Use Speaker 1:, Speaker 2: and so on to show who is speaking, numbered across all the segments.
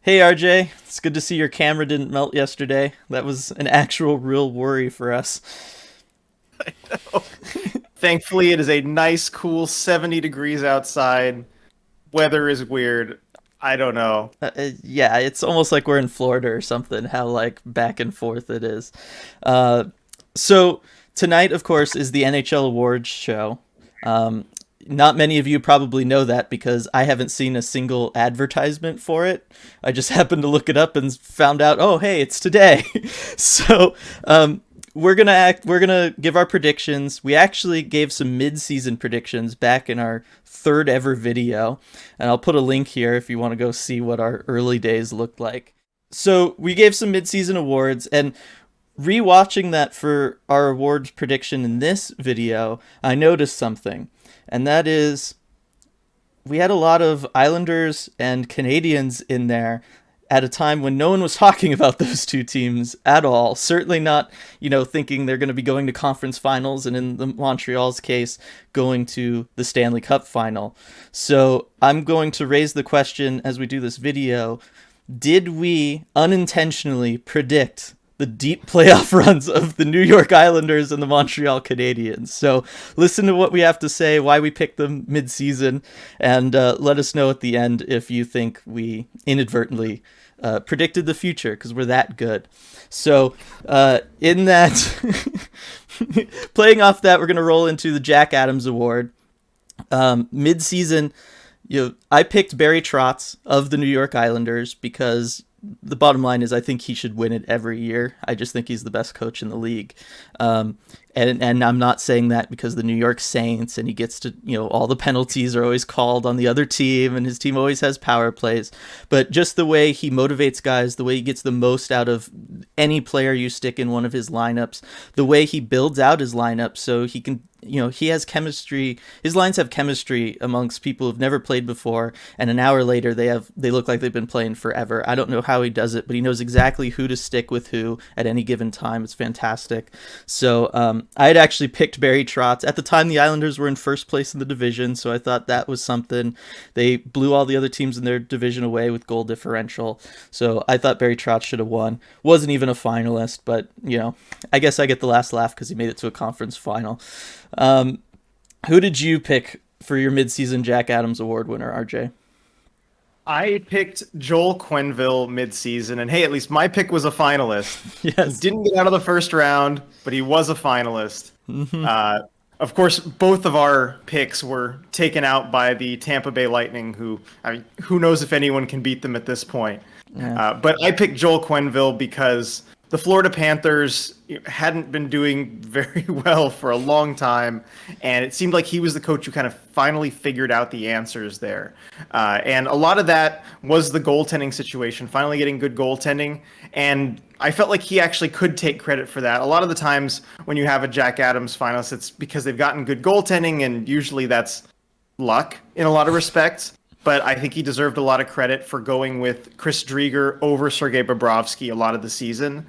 Speaker 1: Hey RJ, it's good to see your camera didn't melt yesterday. That was an actual real worry for us.
Speaker 2: Thankfully, it is a nice, cool 70 degrees outside. Weather is weird. I don't know.
Speaker 1: Yeah, it's almost like we're in Florida or something, how like back and forth it is. Uh, so tonight, of course, is the NHL awards show. Um, Not many of you probably know that because I haven't seen a single advertisement for it. I just happened to look it up and found out, oh, hey, it's today. so we're gonna give our predictions. We actually gave some mid-season predictions back in our third ever video, and I'll put a link here if you want to go see what our early days looked like. So we gave some mid-season awards, and rewatching that for our awards prediction in this video, I noticed something, and that is we had a lot of Islanders and Canadians in there at a time when no one was talking about those two teams at all. Certainly not, thinking they're going to be going to conference finals, and in the Montreal's case, going to the Stanley Cup final. So I'm going to raise the question as we do this video. Did we unintentionally predict the deep playoff runs of the New York Islanders and the Montreal Canadiens? So listen to what we have to say, why we picked them mid-season, and let us know at the end if you think we inadvertently predicted the future, because we're that good. So in that, playing off that, we're going to roll into the Jack Adams Award. Mid-season, I picked Barry Trotz of the New York Islanders because the bottom line is I think he should win it every year. I just think he's the best coach in the league. And I'm not saying that because the New York Saints and he gets to, all the penalties are always called on the other team and his team always has power plays. But just the way he motivates guys, the way he gets the most out of any player you stick in one of his lineups, the way he builds out his lineup so he can, he has chemistry. His lines have chemistry amongst people who've never played before, and an hour later they look like they've been playing forever. I don't know how he does it, but he knows exactly who to stick with who at any given time. It's fantastic. So I had actually picked Barry Trotz at the time. The Islanders were in first place in the division, so I thought that was something. They blew all the other teams in their division away with goal differential, so I thought Barry Trotz should have won. Wasn't even a finalist, but I guess I get the last laugh because he made it to a conference final. Who did you pick for your midseason Jack Adams Award winner, RJ?
Speaker 2: I picked Joel Quenneville midseason, and hey, at least my pick was a finalist. He
Speaker 1: Yes.
Speaker 2: didn't get out of the first round, but he was a finalist.
Speaker 1: Mm-hmm.
Speaker 2: Of course, both of our picks were taken out by the Tampa Bay Lightning, who knows if anyone can beat them at this point.
Speaker 1: Yeah.
Speaker 2: But I picked Joel Quenneville because the Florida Panthers hadn't been doing very well for a long time, and it seemed like he was the coach who kind of finally figured out the answers there. And a lot of that was the goaltending situation, finally getting good goaltending, and I felt like he actually could take credit for that. A lot of the times when you have a Jack Adams finalist, it's because they've gotten good goaltending, and usually that's luck in a lot of respects. But I think he deserved a lot of credit for going with Chris Driedger over Sergei Bobrovsky a lot of the season,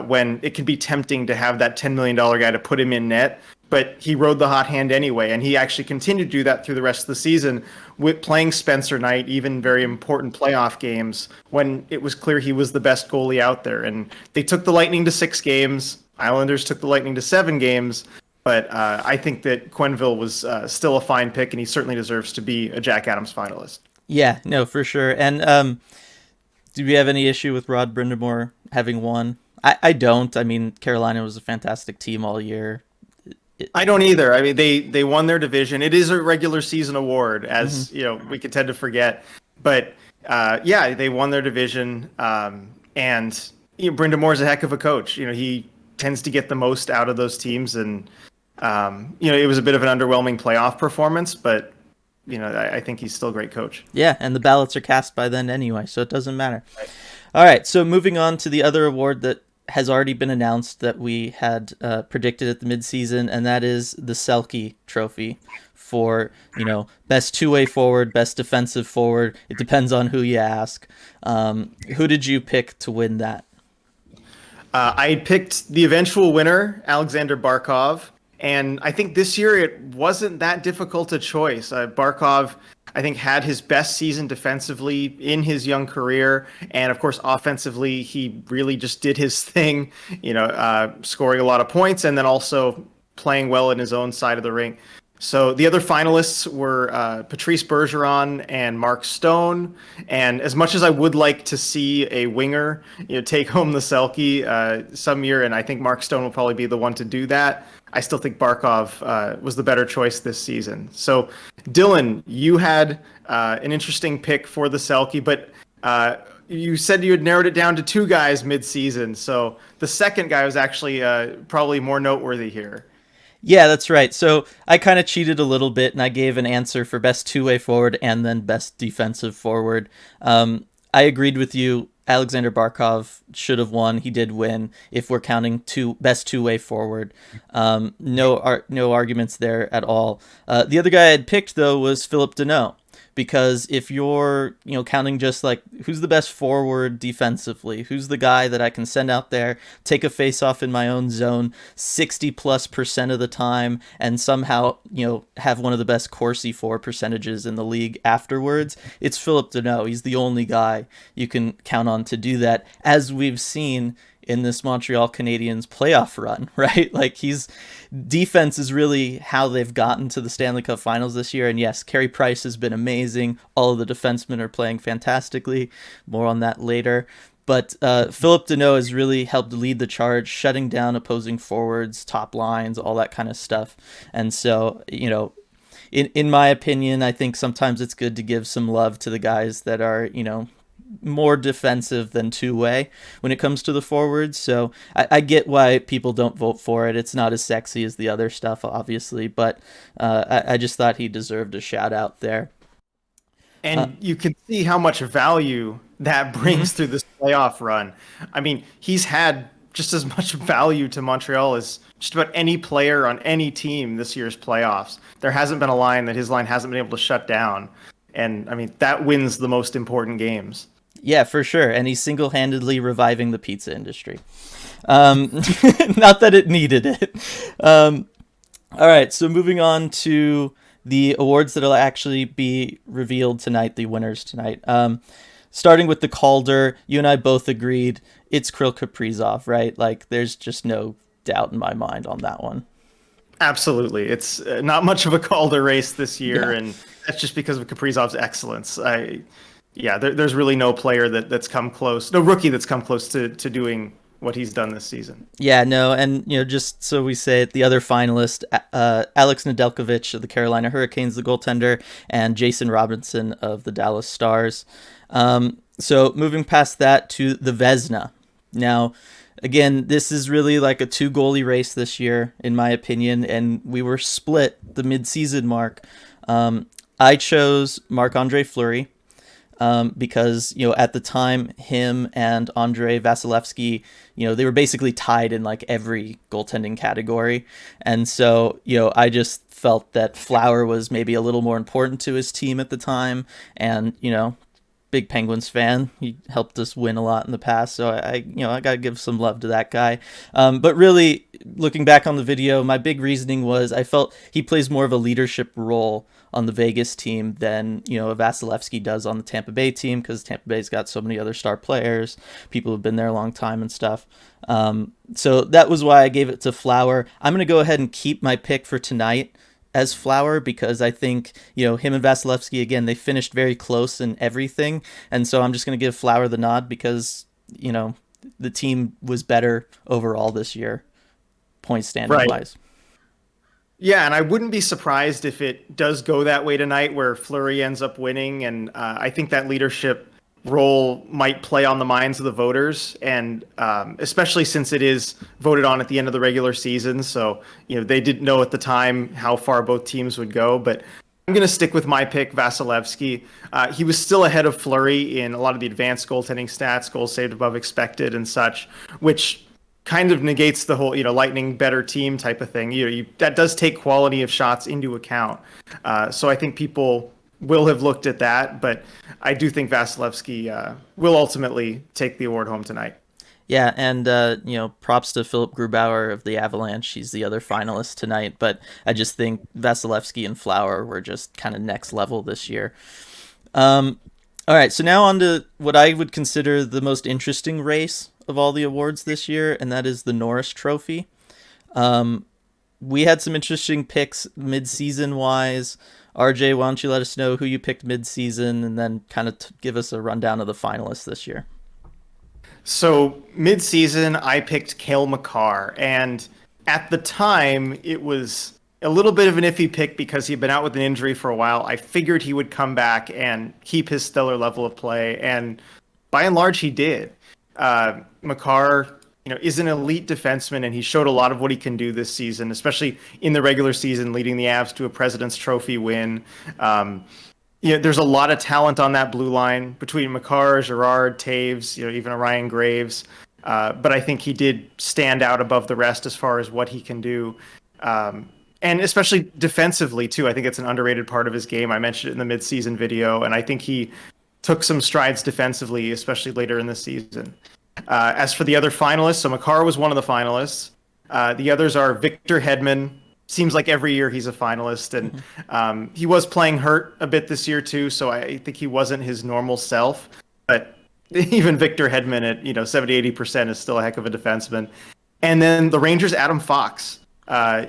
Speaker 2: when it can be tempting to have that $10 million guy to put him in net. But he rode the hot hand anyway, and he actually continued to do that through the rest of the season, with playing Spencer Knight, even very important playoff games, when it was clear he was the best goalie out there. And they took the Lightning to 6 games. Islanders took the Lightning to 7 games. But I think that Quenneville was still a fine pick, and he certainly deserves to be a Jack Adams finalist.
Speaker 1: Yeah, no, for sure. And do we have any issue with Rod Brindamore having won? I don't. I mean, Carolina was a fantastic team all year.
Speaker 2: I don't either. I mean, they won their division. It is a regular season award, as
Speaker 1: Mm-hmm.
Speaker 2: we could tend to forget. But yeah, they won their division, and Brindamore's a heck of a coach. He tends to get the most out of those teams, and it was a bit of an underwhelming playoff performance, but I think he's still a great coach.
Speaker 1: Yeah, and the ballots are cast by then anyway, so it doesn't matter.
Speaker 2: Right.
Speaker 1: All right, so moving on to the other award that has already been announced that we had predicted at the midseason, and that is the Selke Trophy for, best two-way forward, best defensive forward. It depends on who you ask. Who did you pick to win that?
Speaker 2: I picked the eventual winner, Alexander Barkov, and I think this year it wasn't that difficult a choice. Barkov, I think had his best season defensively in his young career, and of course offensively, he really just did his thing. Scoring a lot of points and then also playing well in his own side of the ring. So the other finalists were Patrice Bergeron and Mark Stone. And as much as I would like to see a winger, take home the Selke some year, and I think Mark Stone will probably be the one to do that, I still think Barkov was the better choice this season. So, Dylan, you had an interesting pick for the Selke, but you said you had narrowed it down to two guys mid-season. So the second guy was actually probably more noteworthy here.
Speaker 1: Yeah, that's right. So I kind of cheated a little bit, and I gave an answer for best two-way forward and then best defensive forward. I agreed with you. Alexander Barkov should have won. He did win. If we're counting best two-way forward, no arguments there at all. The other guy I had picked though was Philip Deneau, because if you're counting just like who's the best forward defensively, who's the guy that I can send out there, take a face off in my own zone 60+% of the time, and somehow have one of the best Corsi for percentages in the league afterwards, it's Philip Deneau. He's the only guy you can count on to do that, as we've seen in this Montreal Canadiens playoff run, right? Like defense is really how they've gotten to the Stanley Cup Finals this year. And yes, Carey Price has been amazing. All of the defensemen are playing fantastically. More on that later. But Philip Deneau has really helped lead the charge, shutting down opposing forwards, top lines, all that kind of stuff. And so, in my opinion, I think sometimes it's good to give some love to the guys that are, more defensive than two-way when it comes to the forwards. So I get why people don't vote for it. It's not as sexy as the other stuff, obviously, but I just thought he deserved a shout out there.
Speaker 2: And you can see how much value that brings through this playoff run. I mean, he's had just as much value to Montreal as just about any player on any team this year's playoffs. There hasn't been a line that his line hasn't been able to shut down. And I mean, that wins the most important games.
Speaker 1: Yeah, for sure. And he's single-handedly reviving the pizza industry. Not that it needed it. All right, so moving on to the awards that will actually be revealed tonight, the winners tonight. Starting with the Calder, you and I both agreed it's Kirill Kaprizov, right? Like, there's just no doubt in my mind on that one.
Speaker 2: Absolutely. It's not much of a Calder race this year, and that's just because of Kaprizov's excellence. There's really no player that's come close, no rookie that's come close to doing what he's done this season.
Speaker 1: Yeah, no, and just so we say it, the other finalist, Alex Nedeljkovic of the Carolina Hurricanes, the goaltender, and Jason Robinson of the Dallas Stars. So moving past that to the Vezina. Now, again, this is really like a two-goalie race this year, in my opinion, and we were split the mid-season mark. I chose Marc-Andre Fleury. Because at the time, him and Andrei Vasilevsky, they were basically tied in like every goaltending category, and so I just felt that Flower was maybe a little more important to his team at the time, and big Penguins fan, he helped us win a lot in the past, so I gotta give some love to that guy. But really, looking back on the video, my big reasoning was I felt he plays more of a leadership role on the Vegas team than Vasilevsky does on the Tampa Bay team, because Tampa Bay's got so many other star players, people who've been there a long time and stuff. So that was why I gave it to Flower. I'm gonna go ahead and keep my pick for tonight as Flower, because I think him and Vasilevsky, again, they finished very close in everything, and so I'm just gonna give Flower the nod because the team was better overall this year, point standing wise.
Speaker 2: Yeah, and I wouldn't be surprised if it does go that way tonight, where Fleury ends up winning, and I think that leadership role might play on the minds of the voters, and especially since it is voted on at the end of the regular season, so they didn't know at the time how far both teams would go. But I'm going to stick with my pick, Vasilevsky. He was still ahead of Fleury in a lot of the advanced goaltending stats, goals saved above expected and such, which kind of negates the whole, Lightning better team type of thing. That does take quality of shots into account. So I think people will have looked at that, but I do think Vasilevsky will ultimately take the award home tonight.
Speaker 1: Yeah, and props to Philip Grubauer of the Avalanche. He's the other finalist tonight, but I just think Vasilevsky and Flower were just kind of next level this year. All right, so now on to what I would consider the most interesting race of all the awards this year, and that is the Norris Trophy. We had some interesting picks mid-season wise. RJ, why don't you let us know who you picked mid-season, and then kind of give us a rundown of the finalists this year?
Speaker 2: So mid-season, I picked Cale Makar, and at the time, it was a little bit of an iffy pick because he'd been out with an injury for a while. I figured he would come back and keep his stellar level of play, and by and large, he did. Makar, is an elite defenseman, and he showed a lot of what he can do this season, especially in the regular season, leading the Avs to a President's Trophy win. There's a lot of talent on that blue line between Makar, Girard, Taves, even a Ryan Graves. But I think he did stand out above the rest as far as what he can do. And especially defensively, too. I think it's an underrated part of his game. I mentioned it in the mid-season video, and I think he took some strides defensively, especially later in the season. As for the other finalists, so Makar was one of the finalists. The others are Victor Hedman. Seems like every year he's a finalist, and he was playing hurt a bit this year too, so I think he wasn't his normal self. But even Victor Hedman at 70-80% is still a heck of a defenseman. And then the Rangers' Adam Fox.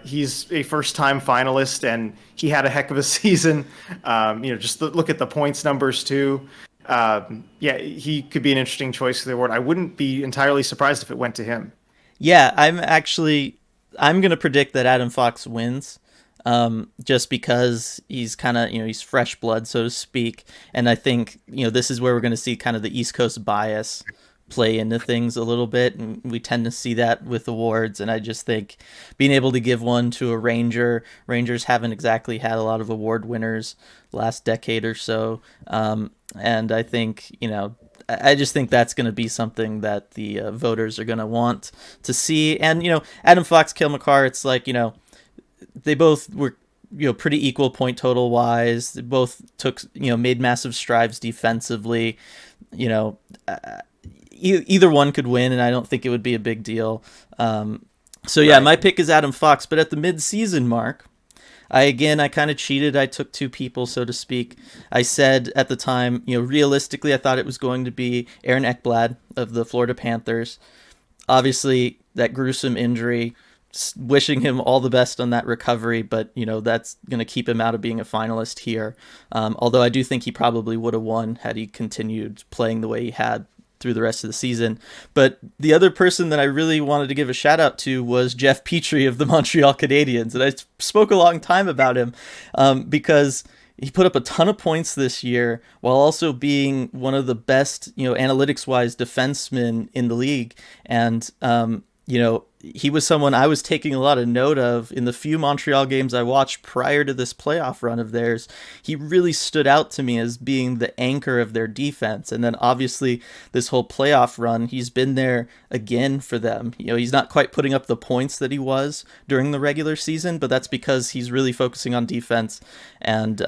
Speaker 2: He's a first-time finalist, and he had a heck of a season. Just look at the points numbers too. He could be an interesting choice for the award. I wouldn't be entirely surprised if it went to him.
Speaker 1: Yeah, I'm going to predict that Adam Fox wins, just because he's kind of, he's fresh blood, so to speak. And I think, this is where we're going to see kind of the East Coast bias play into things a little bit. And we tend to see that with awards. And I just think being able to give one to a Rangers haven't exactly had a lot of award winners last decade or so. And I think, I just think that's going to be something that the voters are going to want to see. And, Adam Fox, Cale Makar, it's like, they both were, pretty equal point total wise. They both took, made massive strides defensively. Either one could win, and I don't think it would be a big deal. Right. My pick is Adam Fox. But at the mid-season mark, I kind of cheated. I took two people, so to speak. I said at the time, realistically, I thought it was going to be Aaron Ekblad of the Florida Panthers. Obviously, that gruesome injury, wishing him all the best on that recovery, but, that's going to keep him out of being a finalist here. Although I do think he probably would have won had he continued playing the way he had through the rest of the season. But the other person that I really wanted to give a shout out to was Jeff Petrie of the Montreal Canadiens. And I spoke a long time about him because he put up a ton of points this year while also being one of the best, analytics-wise defensemen in the league. And, he was someone I was taking a lot of note of in the few Montreal games I watched prior to this playoff run of theirs. He really stood out to me as being the anchor of their defense. And then obviously this whole playoff run, he's been there again for them. He's not quite putting up the points that he was during the regular season, but that's because he's really focusing on defense, and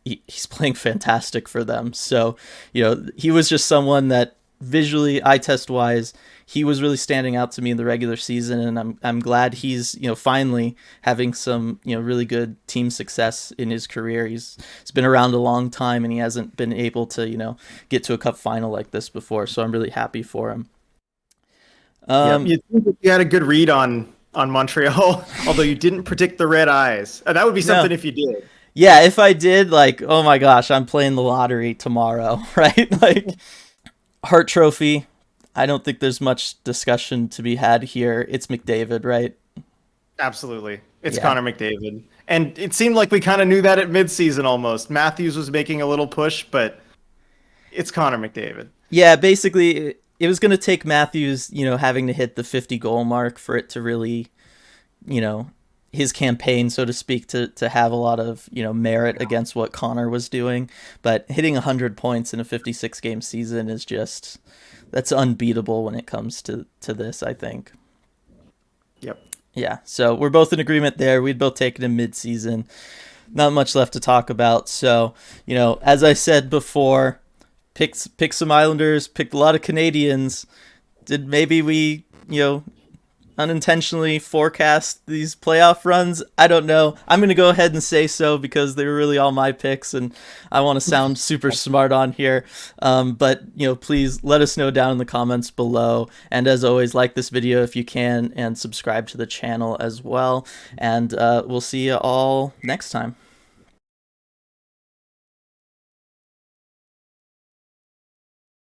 Speaker 1: he's playing fantastic for them. So, he was just someone that visually, eye test wise, he was really standing out to me in the regular season, and I'm glad he's finally having some really good team success in his career. He's been around a long time, and he hasn't been able to get to a cup final like this before. So I'm really happy for him.
Speaker 2: You had a good read on Montreal, although you didn't predict the red eyes. That would be something if you did.
Speaker 1: Yeah, if I did, oh my gosh, I'm playing the lottery tomorrow, right? Hart Trophy. I don't think there's much discussion to be had here. It's McDavid, right?
Speaker 2: Absolutely. It's Connor McDavid. And it seemed like we kind of knew that at midseason almost. Matthews was making a little push, but it's Connor McDavid.
Speaker 1: Yeah, basically, it was going to take Matthews, having to hit the 50-goal mark for it to really, his campaign, so to speak, to have a lot of, merit against what Connor was doing. But hitting 100 points in a 56-game season is just... that's unbeatable when it comes to this, I think.
Speaker 2: Yep.
Speaker 1: Yeah, so we're both in agreement there. We'd both taken him mid-season. Not much left to talk about. So, as I said before, picked some Islanders, picked a lot of Canadians. Did maybe we, unintentionally forecast these playoff runs? I don't know. I'm going to go ahead and say so because they were really all my picks and I want to sound super smart on here. But, please let us know down in the comments below. And as always, like this video if you can and subscribe to the channel as well. And we'll see you all next time.